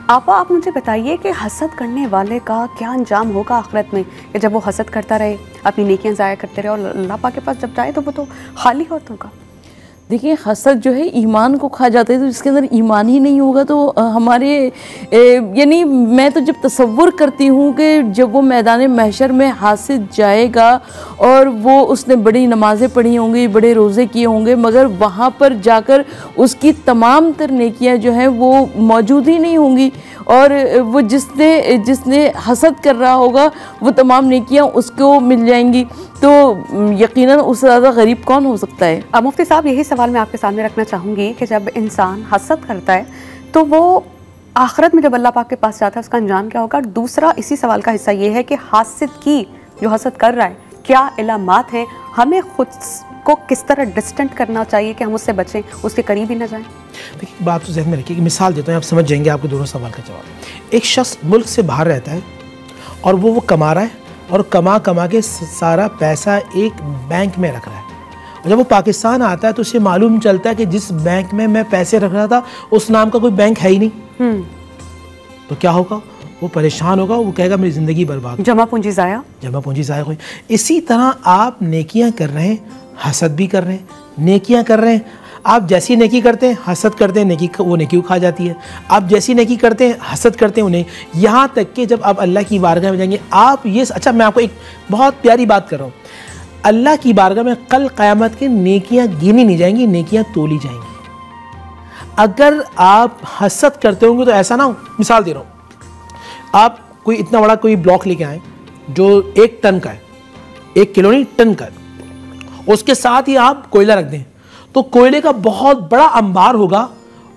आपा, आप मुझे बताइए कि हसद करने वाले का क्या अंजाम होगा आखिरत में, कि जब वो हसद करता रहे, अपनी नेकियां ज़ाया करते रहे और अल्लाह पाक के पास जब जाए तो वो तो खाली हाथ होगा। देखिए, हसद जो है ईमान को खा जाता है, तो जिसके अंदर ईमान ही नहीं होगा तो हमारे यानी मैं तो जब तसव्वुर करती हूँ कि जब वो मैदान महशर में हासिद जाएगा और वो उसने बड़ी नमाज़ें पढ़ी होंगी, बड़े रोज़े किए होंगे, मगर वहाँ पर जाकर उसकी तमाम तर नेकियाँ जो हैं वो मौजूद ही नहीं होंगी, और वो जिसने हसद कर रहा होगा वो तमाम नेकियां उसको मिल जाएंगी, तो यकीनन उससे ज़्यादा गरीब कौन हो सकता है। अब मुफ्ती साहब, यही सवाल मैं आपके सामने रखना चाहूँगी कि जब इंसान हसद करता है तो वो आखिरत में जब अल्लाह पाक के पास जाता है उसका अंजाम क्या होगा। दूसरा इसी सवाल का हिस्सा ये है कि हासिद की जो हसद कर रहा है क्या इलामात हैं, हमें खुद को किस तरह डिस्टेंट करना चाहिए कि हम उससे बचें, उसके करीब ही ना जाएं। देखिए, बात तो ज़हन में रखिए कि मिसाल देता हूँ, आप समझ जाएंगे आपके दोनों सवाल का जवाब। एक शख्स मुल्क से बाहर रहता है और वो कमा रहा है और कमा के सारा पैसा एक बैंक में रख रहा है, और जब वो पाकिस्तान आता है तो उसे मालूम चलता है कि जिस बैंक में मैं पैसे रख रहा था उस नाम का कोई बैंक है ही नहीं। तो क्या होगा? वो परेशान होगा, वो कहेगा मेरी ज़िंदगी बर्बाद, जमा पूंजी ज़ाया हुई। इसी तरह आप नेकियां कर रहे हैं, हसद भी कर रहे हैं, नेकियां कर रहे हैं। आप जैसी नेकी करते हैं हसद करते हैं, वो नेकी खा जाती है। आप जैसी नेकी करते हैं हसद करते हैं उन्हें, यहाँ तक कि जब आप अल्लाह की बारगाह में जाएंगे आप ये अच्छा, मैं आपको एक बहुत प्यारी बात कर रहा हूँ, अल्लाह की बारगाह में कल क़यामत की नेकियां गिनी नहीं जाएंगी, नेकियां तोली जाएंगी। अगर आप हसद करते होंगे तो ऐसा ना हो, मिसाल दे रहा हूँ, आप कोई इतना बड़ा कोई ब्लॉक लेके आए जो 1 टन का है, 1 किलो नहीं, टन का है, उसके साथ ही आप कोयला रख दें तो कोयले का बहुत बड़ा अंबार होगा,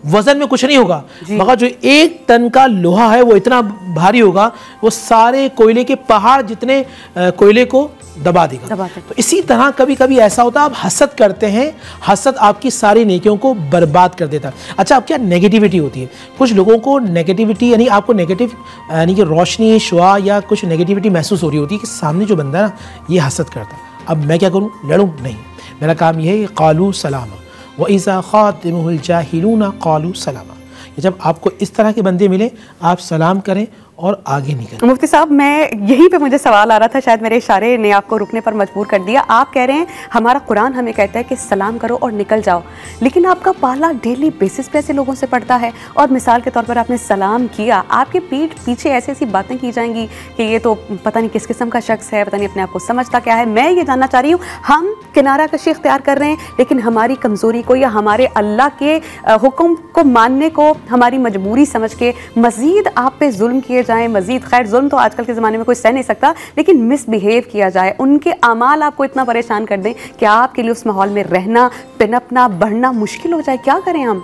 वजन में कुछ नहीं होगा, मगर जो 1 टन का लोहा है वो इतना भारी होगा, वो सारे कोयले के पहाड़ जितने कोयले को दबा देगा। तो इसी तरह कभी कभी ऐसा होता है, आप हसद करते हैं, हसद आपकी सारी नेकियों को बर्बाद कर देता है। अच्छा, अब क्या नेगेटिविटी होती है, कुछ लोगों को नेगेटिविटी यानी आपको नेगेटिव यानी कि रोशनी शुआ या कुछ नेगेटिविटी महसूस हो रही होती है कि सामने जो बंदा है ना ये हसद करता है, अब मैं क्या करूँ, लड़ूँ? नहीं, मेरा काम यह है क़ालू सलामा व इज़ा ख़ातमुहुल जाहिलूना क़ालू सलामा, जब आपको इस तरह के बंदे मिले आप सलाम करें और आगे निकलें। मुफ्ती साहब, मैं यहीं पे मुझे सवाल आ रहा था, शायद मेरे इशारे ने आपको रुकने पर मजबूर कर दिया। आप कह रहे हैं हमारा कुरान हमें कहता है कि सलाम करो और निकल जाओ, लेकिन आपका पाला डेली बेसिस पे ऐसे लोगों से पड़ता है, और मिसाल के तौर पर आपने सलाम किया, आपके पीठ पीछे ऐसी ऐसी बातें की जाएंगी कि ये तो पता नहीं किस किस्म का शख्स है, पता नहीं अपने आप को समझता क्या है। मैं ये जानना चाह रही हूँ, हम किनारा कशी इख्तियार कर रहे हैं, लेकिन हमारी कमज़ोरी को या हमारे अल्लाह के हुक्म को मानने को हमारी मजबूरी समझ के मज़ीद आप पे जुल्म किए जाएं, मज़ीद, खैर जुल्म तो आजकल के ज़माने में कोई सह नहीं सकता, लेकिन मिसबिहेव किया जाए, उनके अमाल आपको इतना परेशान कर दें कि आपके लिए उस माहौल में रहना, पनपना, बढ़ना मुश्किल हो जाए, क्या करें हम?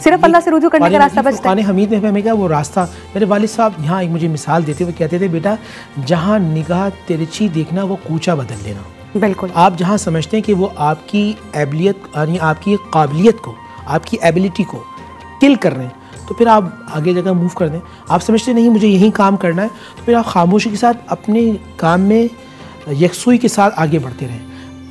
सिर्फ अल्लाह से रुजू करने का रास्ता बचता है। हमीद में हमें क्या वो रास्ता, मेरे वालिद साहब यहाँ एक मुझे मिसाल देते हुए कहते थे, बेटा जहाँ निगाह तिरछी देखना वो कूचा बदल देना। बिल्कुल, आप जहाँ समझते हैं कि वो आपकी एबिलियत यानी आपकी काबिलियत को, आपकी एबिलिटी को किल कर रहे हैं, तो फिर आप आगे जगह मूव कर दें। आप समझते नहीं मुझे यही काम करना है, तो फिर आप खामोशी के साथ अपने काम में यकसुई के साथ आगे बढ़ते रहें।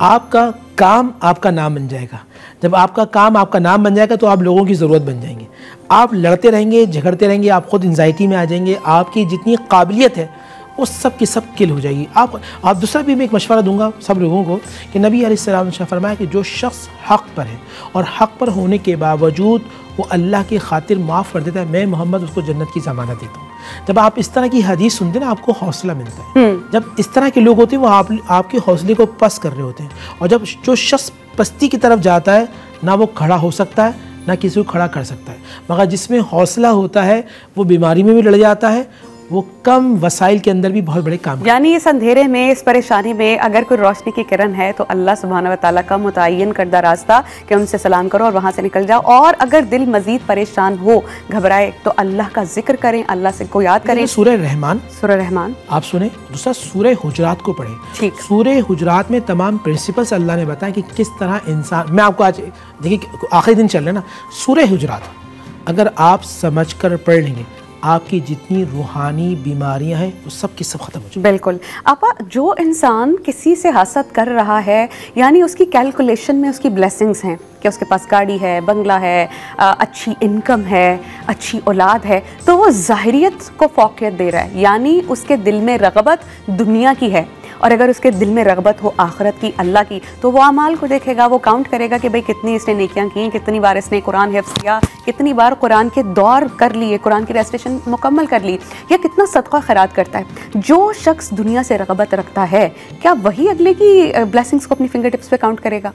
आपका काम आपका नाम बन जाएगा, जब आपका काम आपका नाम बन जाएगा तो आप लोगों की ज़रूरत बन जाएंगे। आप लड़ते रहेंगे, झगड़ते रहेंगे, आप खुद एंजाइटी में आ जाएंगे, आपकी जितनी काबिलियत है वो सब की सब किल हो जाएगी। आप दूसरा भी मैं एक मशवरा दूंगा सब लोगों को कि नबी अलैहिस्सलाम ने फरमाया कि जो शख्स हक़ पर है और हक़ पर होने के बावजूद वो अल्लाह की खातिर माफ़ कर देता है, मैं मोहम्मद उसको जन्नत की ज़मानत देता हूँ। जब आप इस तरह की हदीस सुनते हैं ना आपको हौसला मिलता है। जब इस तरह के लोग होते हैं वो आपके हौसले को पस्त कर रहे होते हैं, और जब जो शख्स पस्ती की तरफ जाता है ना वो खड़ा हो सकता है ना किसी को खड़ा कर सकता है, मगर जिसमें हौसला होता है वो बीमारी में भी लड़ जाता है, वो कम वसाइल के अंदर भी बहुत बड़े काम। यानी इस अंधेरे में, इस परेशानी में अगर कोई रोशनी की किरण है तो अल्लाह सुब्हानहू व तआला का मुतय्यन करदा रास्ता कि उनसे सलाम करो और वहाँ से निकल जाओ, और अगर दिल मजीद परेशान हो, घबराए, तो अल्लाह का जिक्र करें, अल्लाह से को याद करें। सूरह रहमान आप सुने, दूसरा सूरह हुजरात को पढ़ें। ठीक, सूरह हुजरात में तमाम प्रिंसिपल्स अल्लाह ने बताया कि किस तरह इंसान, मैं आपको आज देखिए आखिरी दिन चल रहे ना, सूरह हुजरात अगर आप समझ कर पढ़ लेंगे आपकी जितनी रूहानी बीमारियां हैं वो सब की सब खत्म हो जाएगी। बिल्कुल आपा, जो इंसान किसी से हसद कर रहा है यानी उसकी कैलकुलेशन में उसकी ब्लेसिंग्स हैं कि उसके पास गाड़ी है, बंगला है, अच्छी इनकम है, अच्छी औलाद है, तो वो ज़ाहिरियत को फौकियत दे रहा है, यानी उसके दिल में रग़बत दुनिया की है। और अगर उसके दिल में रग़बत हो आखिरत की, अल्लाह की, तो वो अमाल को देखेगा, वो काउंट करेगा कि भाई कितनी इसने नेकियां की, कितनी बार इसने कुरान हिफ्ज़ किया, कितनी बार कुरान के दौर कर लिए, कुरान की रेसिटेशन मुकम्मल कर ली, या कितना सदका खैरात करता है। जो शख्स दुनिया से रग़बत रखता है, क्या वही अगले की ब्लेसिंग्स को अपनी फिंगर टिप्स पे काउंट करेगा?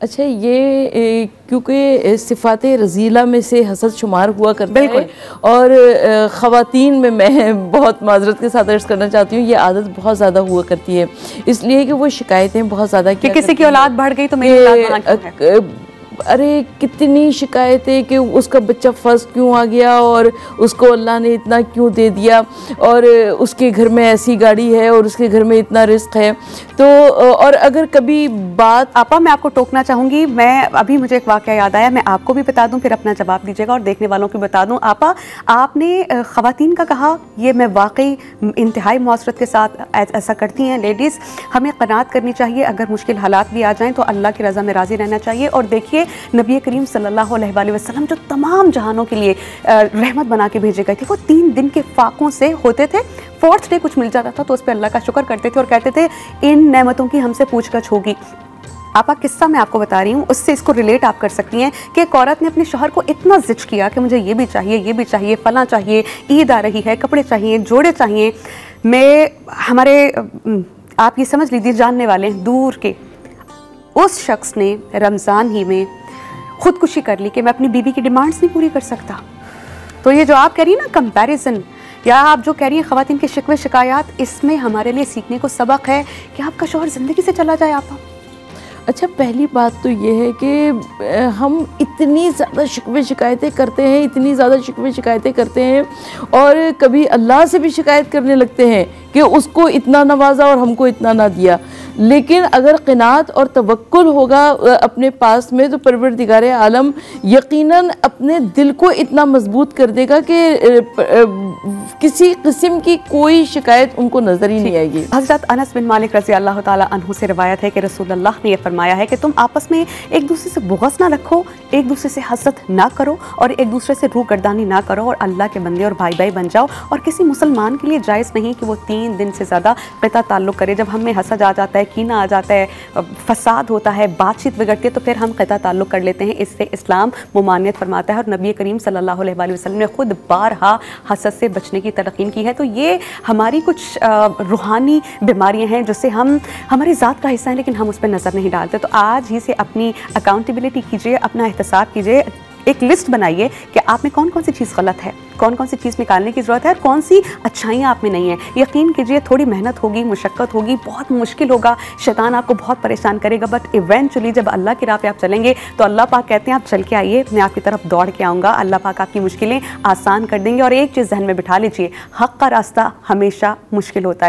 अच्छा, ये क्योंकि सिफ़ात रज़ीला में से हसद शुमार हुआ करता है, और ख़वातीन में मैं बहुत माज़रत के साथ अर्ज़ करना चाहती हूँ, ये आदत बहुत ज़्यादा हुआ करती है, इसलिए कि वो शिकायतें बहुत ज़्यादा कि किसी की औलाद बढ़ गई तो मेरी औलाद कहाँ है। अरे कितनी शिकायतें कि उसका बच्चा फर्स्ट क्यों आ गया, और उसको अल्लाह ने इतना क्यों दे दिया, और उसके घर में ऐसी गाड़ी है, और उसके घर में इतना रिस्क है। तो और अगर कभी बात, आपा मैं आपको टोकना चाहूँगी, मैं अभी मुझे एक वाक़या याद आया, मैं आपको भी बता दूँ, फिर अपना जवाब दीजिएगा और देखने वालों को बता दूँ। आपा, आपने ख़वातीन का कहा, ये मैं वाकई इंतहाई मुआसरत के साथ ऐसा करती हैं लेडीज़। हमें क़नात करनी चाहिए, अगर मुश्किल हालात भी आ जाएँ तो अल्लाह की रज़ा में राज़ी रहना चाहिए। और देखिए नबी करीम सल्लल्लाहु अलैहि वसल्लम जो तमाम जहानों के लिए रहमत बना के भेजे गए थे, वो 3 दिन के फाकों से होते थे। 4th डे कुछ मिल जाता था तो उस पर अल्लाह का शुक्र करते थे और कहते थे इन नेमतों की हमसे पूछगछ होगी। आपा, किस्सा मैं आपको बता रही हूँ, उससे इसको रिलेट आप कर सकती हैं कि एक औरत ने अपने शौहर को इतना ज़िद किया कि मुझे ये भी चाहिए, ये भी चाहिए, फला चाहिए, ईद आ रही है, कपड़े चाहिए, जोड़े चाहिए। हमारे आप ये समझ लीजिए जानने वाले दूर के उस शख्स ने रमज़ान ही में ख़ुदकुशी कर ली कि मैं अपनी बीवी की डिमांड्स नहीं पूरी कर सकता। तो ये जो आप कह रही हैं ना कंपैरिजन, या आप जो कह रही हैं ख़वातीन के शिकवे शिकायत, इसमें हमारे लिए सीखने को सबक है कि आपका शौहर ज़िंदगी से चला जाए। आप अच्छा, पहली बात तो ये है कि हम इतनी ज़्यादा शिकवे शिकायतें करते हैं, इतनी ज़्यादा शिकवे शिकायतें करते हैं, और कभी अल्लाह से भी शिकायत करने लगते हैं कि उसको इतना नवाजा और हमको इतना ना दिया। लेकिन अगर क़नात और तवक्कुल होगा अपने पास में, तो परवरदिगार आलम यकीनन अपने दिल को इतना मजबूत कर देगा कि किसी किस्म की कोई शिकायत उनको नज़र ही नहीं आएगी। हज़रत अनस बिन मालिक रज़ी अल्लाह ताला अन्हु से रवायत है कि रसूलुल्लाह ने यह फरमाया है कि तुम आपस में एक दूसरे से बुग़्ज़ ना रखो, एक दूसरे से हसद ना करो, और एक दूसरे से रूगर्दानी ना करो, और अल्लाह के बंदे और भाई भाई बन जाओ। और किसी मुसलमान के लिए जायज़ नहीं कि वो 3 दिन से ज़्यादा क़िता ताल्लुक़ करे। जब हमें हसद आ जाता है, कीना आ जाता है, फसाद होता है, बातचीत बिगड़ती है, तो फिर हम क़िता ताल्लुक़ कर लेते हैं। इससे इस्लाम मुमानियत फरमाता है, और नबी करीम सल्लल्लाहु अलैहि वसल्लम ने खुद बारहा हसद से बचने की तलक़ीन की है। तो ये हमारी कुछ रूहानी बीमारियां हैं जिससे हम हमारी ज़ात का हिस्सा है, लेकिन हम उस पर नज़र नहीं डालते। तो आज ही से अपनी अकाउंटेबिलिटी कीजिए, अपना एहतसाब कीजिए, एक लिस्ट बनाइए कि आप में कौन कौन सी चीज़ गलत है, कौन कौन सी चीज़ निकालने की ज़रूरत है, और कौन सी अच्छाइयाँ आप में नहीं है। यकीन कीजिए थोड़ी मेहनत होगी, मुशक्क़त होगी, बहुत मुश्किल होगा, शैतान आपको बहुत परेशान करेगा, बट इवेंचुअली जब अल्लाह की राह पे आप चलेंगे तो अल्लाह पाक कहते हैं आप चल के आइए, मैं आपकी तरफ दौड़ के आऊँगा। अल्लाह पाक आपकी मुश्किलें आसान कर देंगे। और एक चीज़ जहन में बिठा लीजिए, हक़ का रास्ता हमेशा मुश्किल होता है,